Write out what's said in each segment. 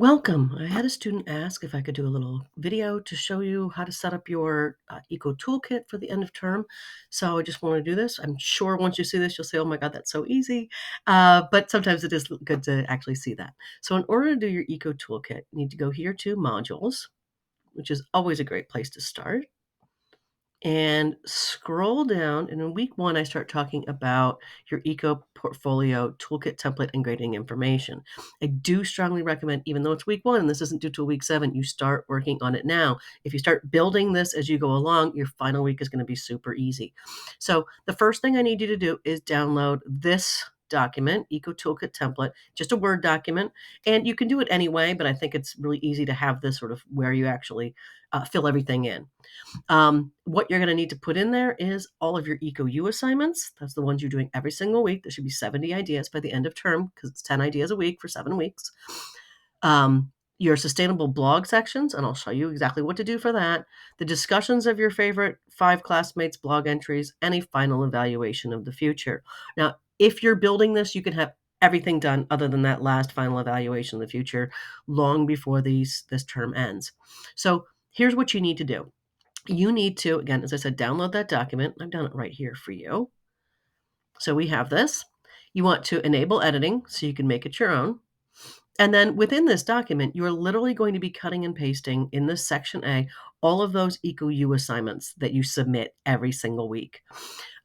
Welcome. I had a student ask if I could do a little video to show you how to set up your Eco-Toolkit for the end of term. So I just want to do this. I'm sure once you see this, you'll say, oh my God, that's so easy. But sometimes it is good to actually see that. So in order to do your Eco-Toolkit, you need to go here to Modules, which is always a great place to start. And scroll down, and in week 1, I start talking about your Eco Portfolio Toolkit template and grading information. I do strongly recommend, even though it's week 1 and this isn't due till week 7, you start working on it now. If you start building this as you go along, your final week is going to be super easy. So the first thing I need you to do is download this document, Eco Toolkit template, just a Word document. And you can do it anyway, but I think it's really easy to have this sort of where you actually fill everything in. What you're going to need to put in there is all of your EcoU assignments. That's the ones you're doing every single week. There should be 70 ideas by the end of term because it's 10 ideas a week for 7 weeks. Your sustainable blog sections, and I'll show you exactly what to do for that. The discussions of your favorite 5 classmates' blog entries, and a final evaluation of the future. Now, if you're building this, you can have everything done other than that last final evaluation of the future long before this term ends. So here's what you need to do. You need to, again, as I said, download that document. I've done it right here for you. So we have this. You want to enable editing so you can make it your own. And then within this document, you're literally going to be cutting and pasting in this section A all of those EcoU assignments that you submit every single week.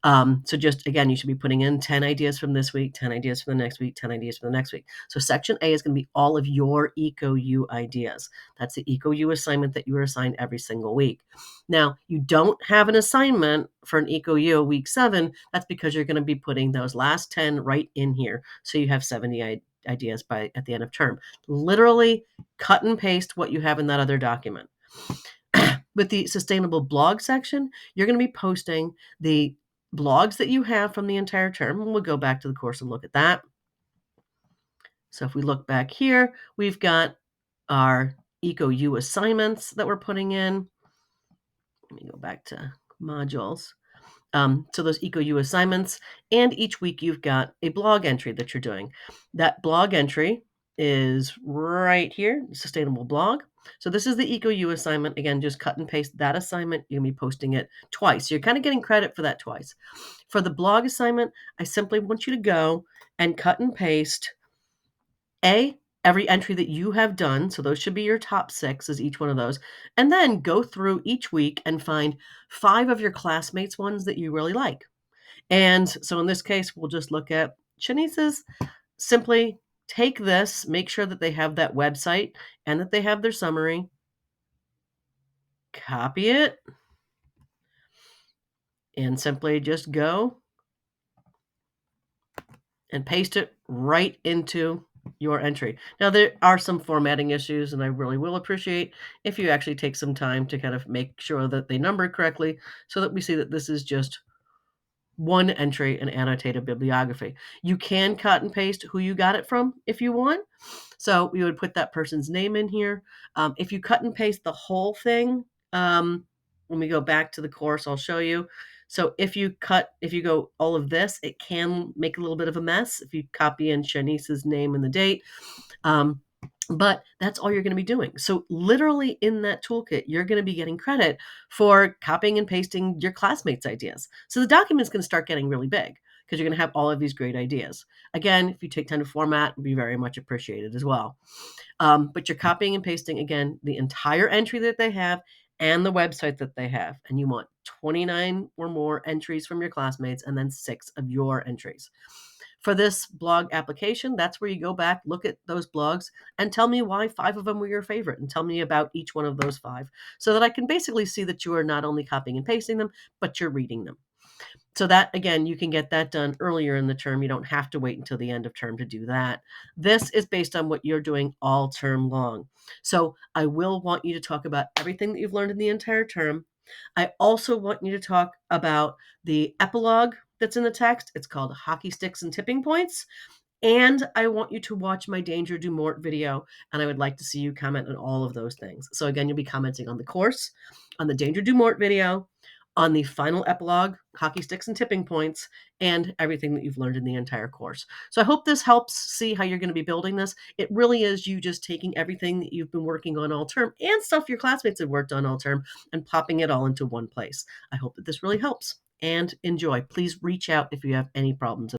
So just, again, you should be putting in 10 ideas from this week, 10 ideas for the next week, 10 ideas for the next week. So section A is going to be all of your EcoU ideas. That's the EcoU assignment that you are assigned every single week. Now, you don't have an assignment for an EcoU week 7. That's because you're going to be putting those last 10 right in here. So you have 70 ideas at the end of term. Literally cut and paste what you have in that other document. With the sustainable blog section, you're going to be posting the blogs that you have from the entire term. And we'll go back to the course and look at that. So if we look back here, we've got our EcoU assignments that we're putting in. Let me go back to modules. So those EcoU assignments, and each week you've got a blog entry that you're doing. That blog entry is right here, sustainable blog. So this is the EcoU assignment. Again, just cut and paste that assignment. You're going to be posting it twice. So you're kind of getting credit for that twice. For the blog assignment, I simply want you to go and cut and paste every entry that you have done. So those should be your top 6 is each one of those. And then go through each week and find 5 of your classmates' ones that you really like. And so in this case, we'll just look at Shanice's. Simply take this, make sure that they have that website and that they have their summary. Copy it. And simply just go and paste it right into your entry. Now, there are some formatting issues, and I really will appreciate if you actually take some time to kind of make sure that they number correctly so that we see that this is just one entry in annotated bibliography. You can cut and paste who you got it from if you want. So we would put that person's name in here. If you cut and paste the whole thing, when we go back to the course, I'll show you. So if you go all of this, it can make a little bit of a mess if you copy in Shanice's name and the date. But that's all you're going to be doing. So literally in that toolkit, you're going to be getting credit for copying and pasting your classmates' ideas. So the document's going to start getting really big because you're going to have all of these great ideas. Again, if you take time to format, it'd be very much appreciated as well. But you're copying and pasting, again, the entire entry that they have and the website that they have. And you want 29 or more entries from your classmates and then 6 of your entries. For this blog application, that's where you go back, look at those blogs, and tell me why 5 of them were your favorite, and tell me about each one of those 5, so that I can basically see that you are not only copying and pasting them, but you're reading them. So that, again, you can get that done earlier in the term. You don't have to wait until the end of term to do that. This is based on what you're doing all term long. So I will want you to talk about everything that you've learned in the entire term. I also want you to talk about the epilogue that's in the text. It's called Hockey Sticks and Tipping Points. And I want you to watch my Danger Do Mort video, and I would like to see you comment on all of those things. So again, you'll be commenting on the course, on the Danger Do Mort video, on the final epilogue, hockey sticks and tipping points, and everything that you've learned in the entire course. So I hope this helps see how you're going to be building this. It really is you just taking everything that you've been working on all term and stuff your classmates have worked on all term and popping it all into one place. I hope that this really helps and enjoy. Please reach out if you have any problems.